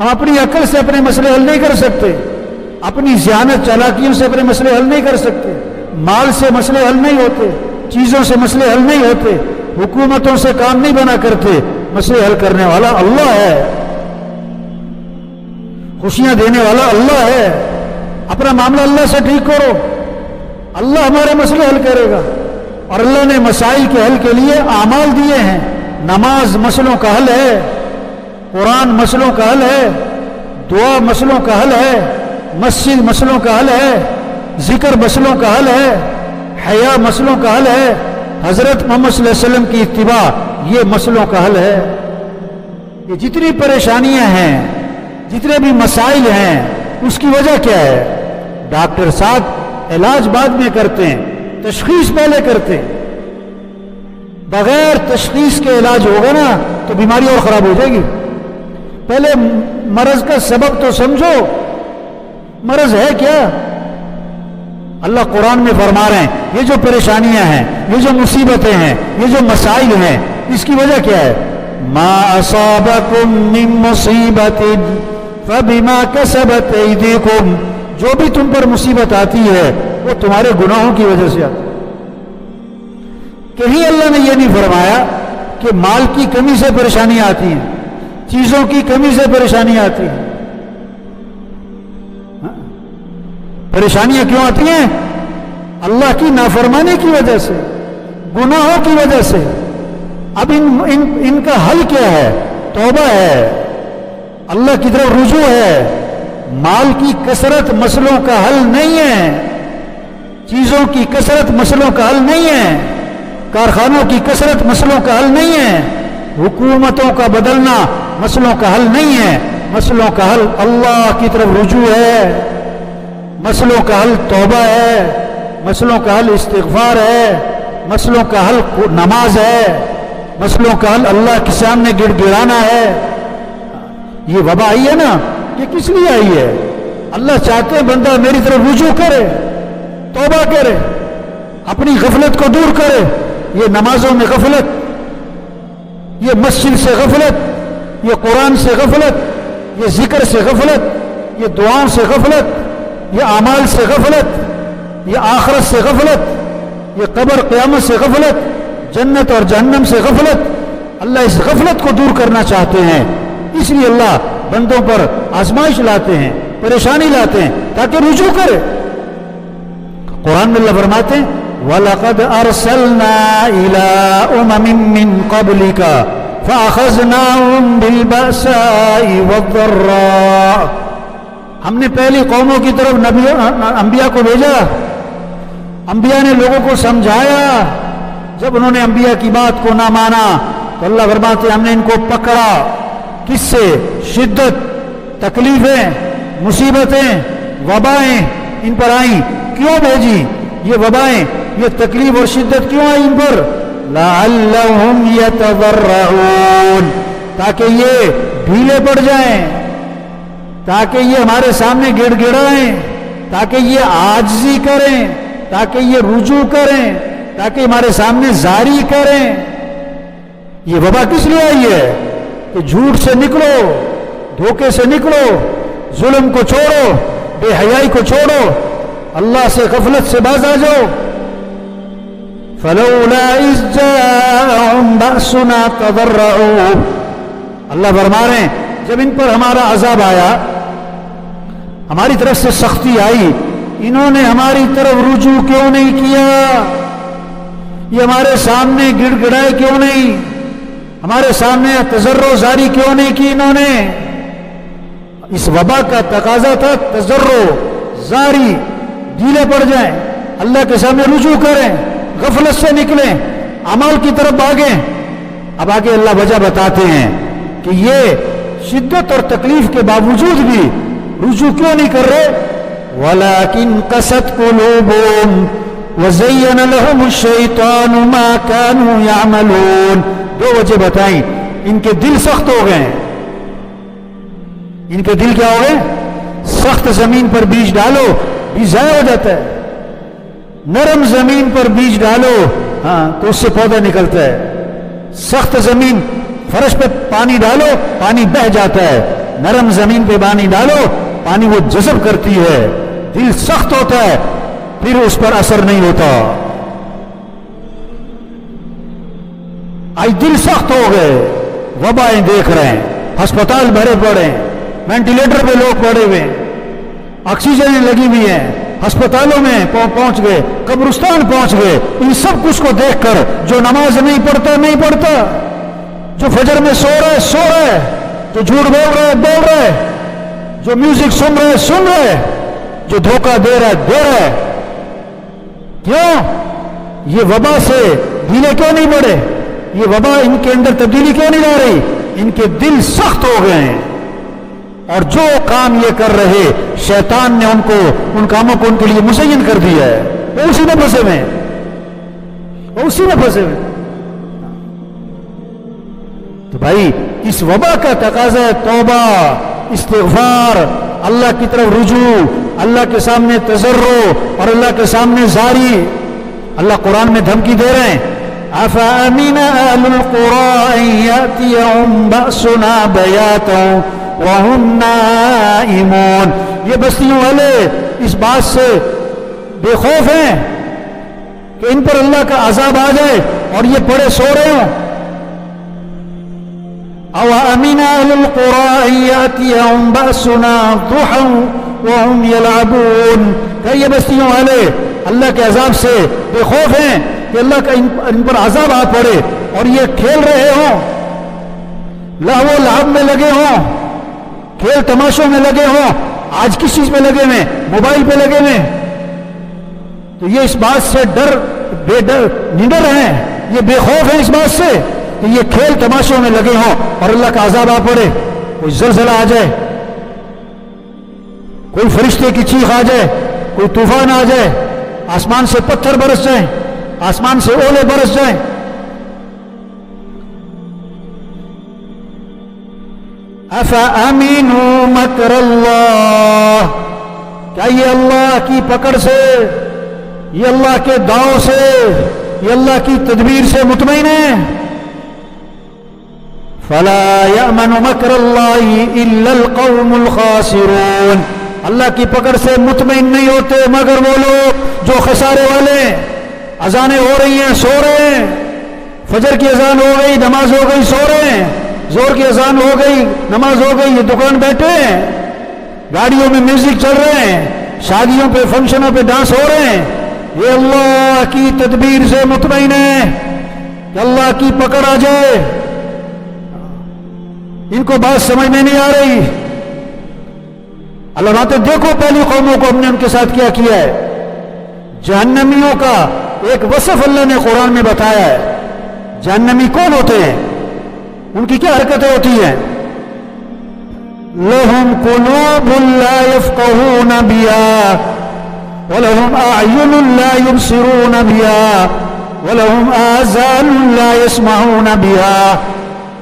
ہم اپنی عقل سے اپنے مسئلے حل نہیں کر سکتے، اپنی ذہانت چالاکیوں سے اپنے مسئلے حل نہیں کر سکتے، مال سے مسئلے حل نہیں ہوتے، چیزوں سے مسئلے حل نہیں ہوتے، حکومتوں سے کام نہیں بنا کرتے۔ مسئلے حل کرنے والا اللہ ہے، خوشیاں دینے والا اللہ ہے۔ اپنا معاملہ اللہ سے ٹھیک کرو، اللہ ہمارے مسئلے حل کرے گا۔ اور اللہ نے مسائل کے حل کے لیے اعمال دیے ہیں۔ نماز مسئلوں کا حل ہے، قرآن مسئلوں کا حل ہے، دعا مسئلوں کا حل ہے، مسجد مسئلوں کا حل ہے، ذکر مسئلوں کا حل ہے، حیا مسئلوں کا حل ہے، حضرت محمد صلی اللہ علیہ وسلم کی اتباع یہ مسئلوں کا حل ہے۔ یہ جتنی پریشانیاں ہیں، جتنے بھی مسائل ہیں، اس کی وجہ کیا ہے؟ ڈاکٹر صاحب علاج بعد میں کرتے ہیں، تشخیص پہلے کرتے ہیں۔ بغیر تشخیص کے علاج ہوگا نا تو بیماری اور خراب ہو جائے گی۔ پہلے مرض کا سبب تو سمجھو، مرض ہے کیا؟ اللہ قرآن میں فرما رہے ہیں یہ جو پریشانیاں ہیں، یہ جو مصیبتیں ہیں، یہ جو مسائل ہیں، اس کی وجہ کیا ہے؟ ما اصابکم من مصیبت فبما کسبت ایدیکم، جو بھی تم پر مصیبت آتی ہے وہ تمہارے گناہوں کی وجہ سے آتی ہے۔ کہیں اللہ نے یہ نہیں فرمایا کہ مال کی کمی سے پریشانیاں آتی ہیں، چیزوں کی کمی سے پریشانیاں آتی ہیں۔ پریشانیاں کیوں آتی ہیں؟ اللہ کی نافرمانی کی وجہ سے، گناہوں کی وجہ سے۔ اب ان کا حل کیا ہے؟ توبہ ہے، اللہ کی طرف رجوع ہے۔ مال کی کثرت مسئلوں کا حل نہیں ہے، چیزوں کی کثرت مسئلوں کا حل نہیں ہے، کارخانوں کی کثرت مسئلوں کا حل نہیں ہے، حکومتوں کا بدلنا مسئلوں کا حل نہیں ہے۔ مسئلوں کا حل اللہ کی طرف رجوع ہے، مسئلوں کا حل توبہ ہے، مسئلوں کا حل استغفار ہے، مسئلوں کا حل نماز ہے، مسئلوں کا حل اللہ کے سامنے گڑ گڑانا ہے۔ یہ وبا آئی ہے نا، یہ کس لیے آئی ہے؟ اللہ چاہتے ہیں بندہ میری طرف رجوع کرے، توبہ کرے، اپنی غفلت کو دور کرے۔ یہ نمازوں میں غفلت، یہ مسجد سے غفلت، یہ قرآن سے غفلت، یہ ذکر سے غفلت، یہ دعاؤں سے غفلت، یہ اعمال سے غفلت، یہ آخرت سے غفلت، یہ قبر قیامت سے غفلت، جنت اور جہنم سے غفلت۔ اللہ اس غفلت کو دور کرنا چاہتے ہیں، اس لیے اللہ بندوں پر آزمائش لاتے ہیں، پریشانی لاتے ہیں تاکہ رجوع کرے۔ قرآن میں اللہ فرماتے ہیں وَلَقَدْ أَرْسَلْنَا إِلَىٰ أُمَمٍ مِّن قَبْلِكَ فَأَخَذْنَاهُمْ بِالْبَأْسَاءِ وَالضَّرَّاءِ، ہم نے پہلی قوموں کی طرف انبیاء کو بھیجا، انبیاء نے لوگوں کو سمجھایا، جب انہوں نے انبیاء کی بات کو نہ مانا تو اللہ فرماتے ہیں ہم نے ان کو پکڑا۔ کس سے؟ شدت، تکلیفیں، مصیبتیں، وبائیں ان پر آئیں۔ کیوں بھیجی یہ وبائیں، یہ تکلیف اور شدت کیوں آئی ان پر؟ لعلہم یتضرعون، تاکہ یہ ڈھیلے پڑ جائیں، تاکہ یہ ہمارے سامنے گڑ گڑائیں، تاکہ یہ عاجزی کریں، تاکہ یہ رجوع کریں، تاکہ ہمارے سامنے زاری کریں۔ یہ وبا کس لیے آئی ہے؟ کہ جھوٹ سے نکلو، دھوکے سے نکلو، ظلم کو چھوڑو، بے حیائی کو چھوڑو، اللہ سے غفلت سے باز آ جاؤ۔ فلولا اذ جاءهم بأسنا تضرعوا، اللہ فرما رہے ہیں جب ان پر ہمارا عذاب آیا، ہماری طرف سے سختی آئی، انہوں نے ہماری طرف رجوع کیوں نہیں کیا؟ یہ ہمارے سامنے گڑ گڑائے کیوں نہیں؟ ہمارے سامنے تضرع زاری کیوں نہیں کی انہوں نے؟ اس وبا کا تقاضا تھا تضرع زاری، ڈھیلے پڑ جائیں، اللہ کے سامنے رجوع کریں، غفلت سے نکلیں، عمل کی طرف بھاگیں۔ اب آگے اللہ وجہ بتاتے ہیں کہ یہ شدت اور تکلیف کے باوجود بھی رجوع کیوں نہیں کر رہے؟ وَلَكِنْ قَسَتْ قُلُوبُهُمْ وَزَيَّنَ لَهُمُ الشَّيْطَانُ مَا كَانُوا يَعْمَلُونَ۔ دو وجہ بتائیں، ان کے دل سخت ہو گئے، ان کے دل کیا ہو گئے؟ سخت زمین پر بیج ڈالو، بیج ضائع ہو جاتا ہے، نرم زمین پر بیج ڈالو ہاں تو اس سے پودا نکلتا ہے، سخت زمین فرش پہ پانی ڈالو، پانی بہہ جاتا ہے، نرم زمین پہ پانی ڈالو، پانی وہ جذب کرتی ہے، دل سخت ہوتا ہے پھر اس پر اثر نہیں ہوتا۔ آج دل سخت ہو گئے، وبائیں دیکھ رہے ہیں، ہسپتال بھرے پڑے ہیں، وینٹیلیٹر پہ لوگ پڑے ہوئے ہیں، آکسیجن لگی ہوئی ہیں، ہسپتالوں میں پہنچ گئے، قبرستان پہنچ گئے۔ ان سب کچھ کو دیکھ کر جو نماز نہیں پڑھتا، جو فجر میں سو رہا ہے، جو جھوٹ بول رہا ہے، جو میوزک سن رہا ہے، جو دھوکہ دے رہا ہے، کیوں؟ یہ وبا سے ڈھیلے کیوں نہیں پڑے؟ یہ وبا ان کے اندر تبدیلی کیوں نہیں لا رہی؟ ان کے دل سخت ہو گئے ہیں، اور جو کام یہ کر رہے شیطان نے ان کاموں کو ان کے لیے مزین کر دیا ہے، وہ اسی میں پھنسے ہوئے۔ تو بھائی اس وبا کا تقاضا ہے توبہ، استغفار، اللہ کی طرف رجوع، اللہ کے سامنے تضرع اور اللہ کے سامنے زاری۔ اللہ قرآن میں دھمکی دے رہے ہیں، أَفَأَمِنَ أَهْلُ الْقُرَىٰ أَن يَأْتِيَهُمْ بَأْسُنَا بَيَاتًا وَهُمْ نَائِمُونَ۔ یہ بستیوں والے اس بات سے بے خوف ہیں کہ ان پر اللہ کا عذاب آ جائے اور یہ پڑے سو رہے ہوں۔ أَوَأَمِنَ أَهْلُ الْقُرَىٰ أَن يَأْتِيَهُمْ بَأْسُنَا ضُحًى وَهُمْ يَلْعَبُونَ۔ کہ یہ بستیوں والے اللہ کے عذاب سے بے خوف ہیں کہ اللہ کا ان پر عذاب آ پڑے اور یہ کھیل رہے ہوں، لہو و لعب میں لگے ہوں، کھیل تماشوں میں لگے ہوں۔ آج کس چیز پہ لگے ہوئے؟ موبائل پہ لگے ہوئے۔ تو یہ اس بات سے بے ڈر نڈر ہیں، یہ بے خوف ہیں اس بات سے کہ یہ کھیل تماشوں میں لگے ہوں اور اللہ کا عذاب آ پڑے، کوئی زلزلہ آ جائے، کوئی فرشتے کی چیخ آ جائے، کوئی طوفان آ جائے، آسمان سے پتھر برس جائیں، آسمان سے اولے برس جائیں۔ أَفَأَمِنُوا مَكْرَ اللَّهِ، کیا یہ اللہ کی پکڑ سے، یہ اللہ کے داؤں سے، یہ اللہ کی تدبیر سے مطمئن ہیں؟ فَلَا يَأْمَنُ مَكْرَ اللَّهِ إِلَّا الْقَوْمُ الْخَاسِرُونَ۔ اللہ کی پکڑ سے مطمئن نہیں ہوتے مگر وہ لوگ جو خسارے والے ہیں۔ اذانیں ہو رہی ہیں، سو رہے ہیں، فجر کی اذان ہو گئی، نماز ہو گئی، سو رہے ہیں، زور کی اذان ہو گئی، نماز ہو گئی، یہ دکان بیٹھے ہیں، گاڑیوں میں میوزک چل رہے ہیں، شادیوں پہ فنکشنوں پہ ڈانس ہو رہے ہیں۔ یہ اللہ کی تدبیر سے مطمئن ہے کہ اللہ کی پکڑ آ جائے۔ ان کو بات سمجھ میں نہیں آ رہی۔ اللہ باتیں دیکھو پہلی قوموں کو ہم نے ان کے ساتھ کیا کیا ہے۔ جہنمیوں کا ایک وصف اللہ نے قرآن میں بتایا ہے۔ جہنمی کون ہوتے ہیں، ان کی کیا حرکتیں ہوتی ہیں؟ لَهُمْ قُلُوبٌ لَا يَفْقَهُونَ بِهَا وَلَهُمْ أَعْيُنٌ لَا يُبْصِرُونَ بِهَا وَلَهُمْ آذَانٌ لَا يَسْمَعُونَ بِهَا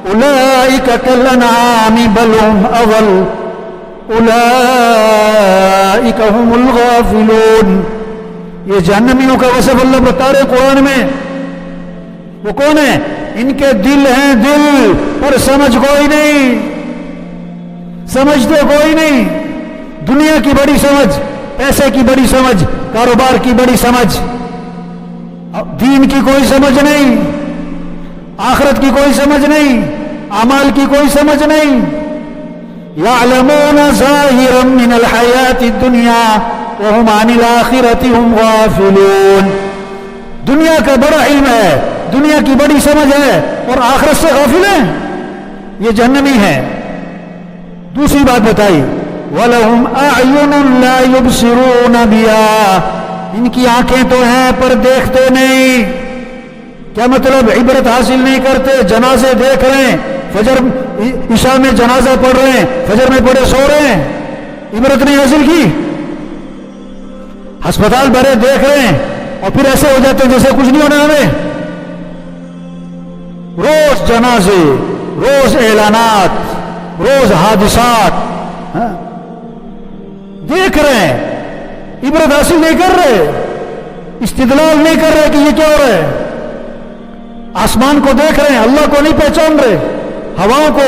أُولَئِكَ كَالْأَنْعَامِ بَلْ هُمْ أَضَلُّ أُولَئِكَ هُمُ الْغَافِلُونَ۔ یہ جہنمیوں کا وصف اللہ بتا رہے قرآن میں۔ وہ کون ہیں؟ ان کے دل ہیں، دل پر سمجھ کوئی نہیں، سمجھتے کوئی نہیں۔ دنیا کی بڑی سمجھ، پیسے کی بڑی سمجھ، کاروبار کی بڑی سمجھ، دین کی کوئی سمجھ نہیں، آخرت کی کوئی سمجھ نہیں، اعمال کی کوئی سمجھ نہیں۔ یعلمون ظاہرا من الحیات الدنیا وهم عن الآخرة هم غافلون۔ دنیا کا بڑا علم ہے، دنیا کی بڑی سمجھ ہے اور آخرت سے غافل ہیں، یہ جہنمی ہیں۔ دوسری بات بتائی، وَلَهُمْ أَعْيُنٌ لَا يُبْصِرُونَ بِهَا، ان کی آنکھیں تو ہیں پر دیکھتے نہیں۔ کیا مطلب؟ عبرت حاصل نہیں کرتے، جنازے دیکھ رہے ہیں، فجر عشاء میں جنازہ پڑھ رہے ہیں، فجر میں پڑھے سو رہے ہیں، عبرت نہیں حاصل کی۔ ہسپتال بھرے دیکھ رہے ہیں اور پھر ایسے ہو جاتے ہیں جیسے کچھ نہیں ہونا ہمیں۔ روز جنازے، روز اعلانات، روز حادثات دیکھ رہے ہیں، عبرت حاصل نہیں کر رہے، استدلال نہیں کر رہے کہ یہ کیا ہو رہا ہے۔ آسمان کو دیکھ رہے ہیں، اللہ کو نہیں پہچان رہے، ہواؤں کو،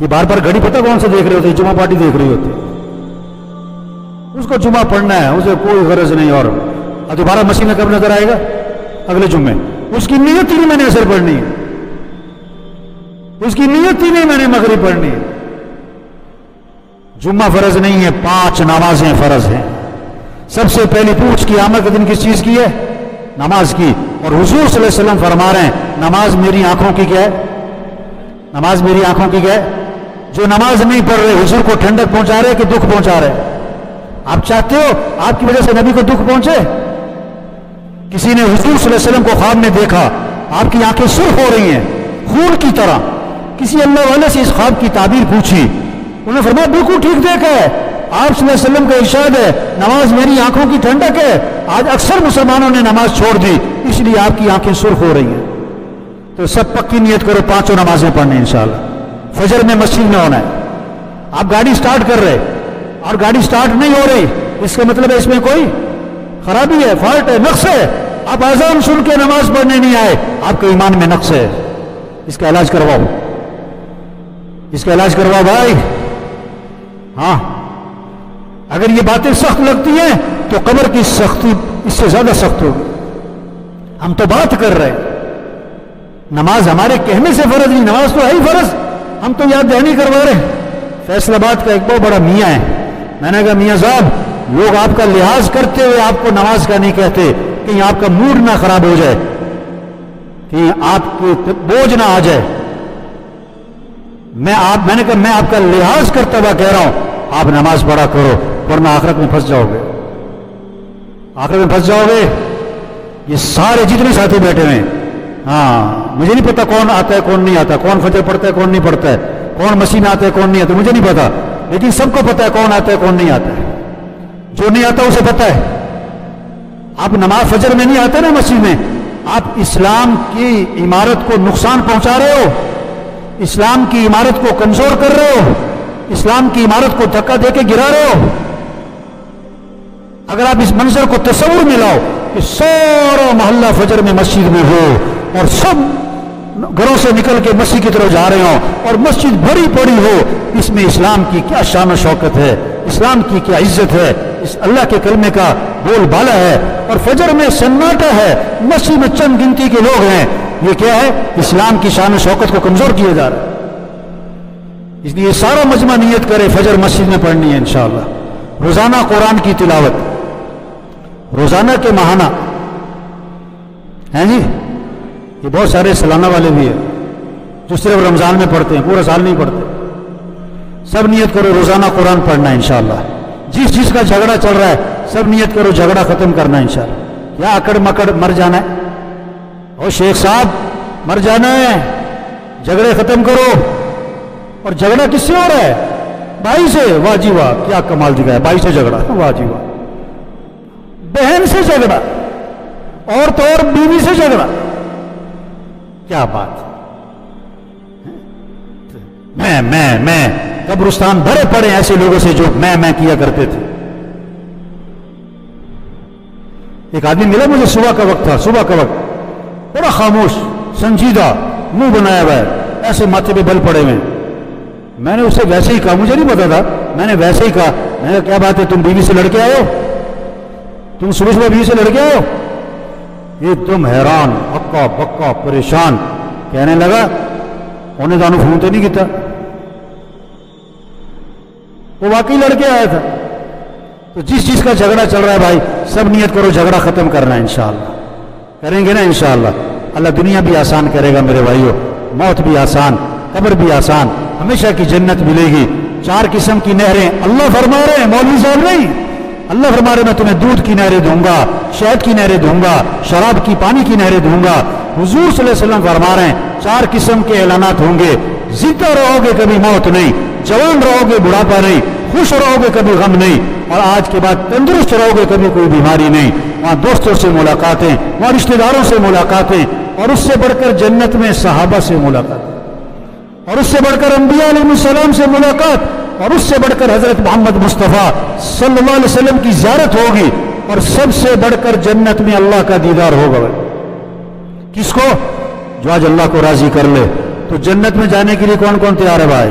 یہ بار بار گھڑی پتہ کون سے دیکھ رہے ہوتے ہیں؟ جمعہ پارٹی دیکھ رہی ہوتی ہے. اس کو جمعہ پڑھنا ہے، اسے کوئی غرض نہیں. اور دوبارہ مسیح میں کب نظر آئے گا؟ اگلے جمعے. اس کی نیت ہی نہیں میں نے اثر پڑھنی ہے، اس کی نیت ہی نہیں میں نے مغرب پڑھنی ہے. جمعہ فرض نہیں ہے، 5 نمازیں فرض ہیں. سب سے پہلی پوچھ قیامت کے دن کس چیز کی ہے؟ نماز کی. اور حضور صلی اللہ علیہ وسلم فرما رہے ہیں نماز میری آنکھوں کی کیا ہے؟ نماز میری آنکھوں کی کیا ہے؟ جو نماز نہیں پڑھ رہے حضور کو ٹھنڈک پہنچا رہے کہ دکھ پہنچا رہے؟ آپ چاہتے ہو آپ کی وجہ سے نبی کو دکھ پہنچے؟ کسی نے حضور صلی اللہ علیہ وسلم کو خواب میں دیکھا، آپ کی آنکھیں سرخ ہو رہی ہیں خون کی طرح. کسی اللہ والے سے اس خواب کی تعبیر پوچھی، انہوں نے فرمایا بالکل ٹھیک دیکھا ہے. آپ صلی اللہ علیہ وسلم کا ارشاد ہے نماز میری آنکھوں کی ٹھنڈک ہے. آج اکثر مسلمانوں نے نماز چھوڑ دی، اس لیے آپ کی آنکھیں سرخ ہو رہی ہیں. تو سب پکی نیت کرو 5 نمازیں پڑھنے انشاءاللہ. فجر میں مسجد میں ہونا ہے. آپ گاڑی سٹارٹ کر رہے اور گاڑی سٹارٹ نہیں ہو رہی، اس کا مطلب ہے اس میں کوئی خرابی ہے، فالٹ ہے، نقص ہے. آپ اذان سن کے نماز پڑھنے نہیں آئے، آپ کے ایمان میں نقص ہے. اس کا علاج کرواؤ، اس کا علاج کرواؤ بھائی. ہاں اگر یہ باتیں سخت لگتی ہیں تو قبر کی سختی اس سے زیادہ سخت ہوگی. ہم تو بات کر رہے ہیں، نماز ہمارے کہنے سے فرض نہیں، نماز تو ہے ہی فرض، ہم تو یاد دہانی کروا رہے ہیں. فیصل آباد کا ایک بہت بڑا میاں ہے، میں نے کہا میاں صاحب لوگ آپ کا لحاظ کرتے ہوئے آپ کو نماز کا نہیں کہتے، کہیں آپ کا موڈ نہ خراب ہو جائے، کہیں آپ کو بوجھ نہ آ جائے. میں نے کہا میں آپ کا لحاظ کرتا ہوا کہہ رہا ہوں آپ نماز پڑھا کرو ورنہ آخرت میں پھنس جاؤ گے. آخرت میں پھنس جاؤ گے. یہ سارے جتنے ساتھی بیٹھے ہوئے ہیں، ہاں مجھے نہیں پتا کون آتا ہے کون نہیں آتا، کون فجر پڑھتا ہے کون نہیں پڑھتا ہے، کون مسیح میں آتا ہے کون نہیں آتا، مجھے نہیں پتا، لیکن سب کو پتا ہے کون آتا ہے کون نہیں آتا ہے. جو نہیں آتا اسے پتا ہے. آپ نماز فجر میں نہیں آتے نا مسجد میں، آپ اسلام کی عمارت کو نقصان پہنچا رہے ہو، اسلام کی عمارت کو کمزور کر رہے ہو، اسلام کی عمارت کو دھکا دے کے گرا رہے ہو. اگر آپ اس منظر کو تصور میں لاؤ کہ سارا محلہ فجر میں مسجد میں ہو اور سب گھروں سے نکل کے مسجد کی طرف جا رہے ہوں اور مسجد بھری پڑی ہو، اس میں اسلام کی کیا شان و شوکت ہے، اسلام کی کیا عزت ہے، اس اللہ کے کلمے کا بول بالا ہے. اور فجر میں سناٹا ہے، مسجد میں چند گنتی کے لوگ ہیں، یہ کیا ہے؟ اسلام کی شان و شوکت کو کمزور کیا جا رہا ہے. اس لیے سارا مجمع نیت کرے فجر مسجد میں پڑھنی ہے انشاءاللہ. روزانہ قرآن کی تلاوت، روزانہ کے ماہانہ ہیں جی. یہ بہت سارے سالانہ والے بھی ہیں جو صرف رمضان میں پڑھتے ہیں، پورا سال نہیں پڑھتے. سب نیت کرو روزانہ قرآن پڑھنا ہے انشاءاللہ. جس چیز کا جھگڑا چل رہا ہے سب نیت کرو جھگڑا ختم کرنا ہے انشاءاللہ. یا اکڑ مکڑ مر جانا ہے، اور شیخ صاحب مر جانا ہے، جھگڑے ختم کرو. اور جھگڑا کس سے ہو رہا ہے؟ بھائی سے. واہ جی واہ، کیا کمال دکھایا، بھائی سے جھگڑا، واہ جی واہ. بہن سے جھگڑا، اور تو اور بیوی سے جھگڑا، کیا بات. میں قبرستان بھرے پڑے ایسے لوگوں سے جو میں کیا کرتے تھے. ایک آدمی ملا مجھے، صبح کا وقت تھا، صبح کا وقت، بڑا خاموش سنجیدہ، منہ بنایا ہوا ہے، ایسے ماتھے پہ بل پڑے ہوئے. میں نے اسے ویسے ہی کہا، مجھے نہیں پتا تھا، میں نے ویسے ہی کہا، میں نے کہا کیا بات ہے، تم بیوی سے لڑکے آئے ہو؟ تم صبح صبح بیوی سے لڑکے آئے ہو؟ یہ تم حیران ہکا بکا پریشان. کہنے لگا انہیں تو فون تو نہیں کیتا، وہ واقعی لڑکے آیا تھا. تو جس چیز کا جھگڑا چل رہا ہے بھائی سب نیت کرو جھگڑا ختم کرنا ہے انشاءاللہ. کریں گے نا انشاءاللہ. اللہ دنیا بھی آسان کرے گا میرے بھائیو، موت بھی آسان، قبر بھی آسان، ہمیشہ کی جنت ملے گی. 4 قسم کی نہریں اللہ فرما رہے ہیں، مولوی صاحب نہیں. اللہ فرما رہے میں تمہیں دودھ کی نہریں دوں گا، شہد کی نہریں دوں گا، شراب کی پانی کی نہریں دوں گا. حضور صلی اللہ علیہ وسلم فرما رہے ہیں 4 قسم کے اعلانات ہوں گے. زندہ رہو گے کبھی موت نہیں، جوان رہو گے بڑھاپا نہیں، خوش رہو گے کبھی غم نہیں، اور آج کے بعد تندرست رہو گے کبھی کوئی بیماری نہیں. وہاں دوستوں سے ملاقاتیں، وہاں رشتہ داروں سے ملاقاتیں، اور اس سے بڑھ کر جنت میں صحابہ سے ملاقاتیں، اور اس سے بڑھ کر انبیاء علیہ السلام سے ملاقات، اور اس سے بڑھ کر حضرت محمد مصطفیٰ صلی اللہ علیہ وسلم کی زیارت ہوگی، اور سب سے بڑھ کر جنت میں اللہ کا دیدار ہوگا. کس کو؟ جو آج اللہ کو راضی کر لے. تو جنت میں جانے کے لیے کون کون تیار ہے بھائی؟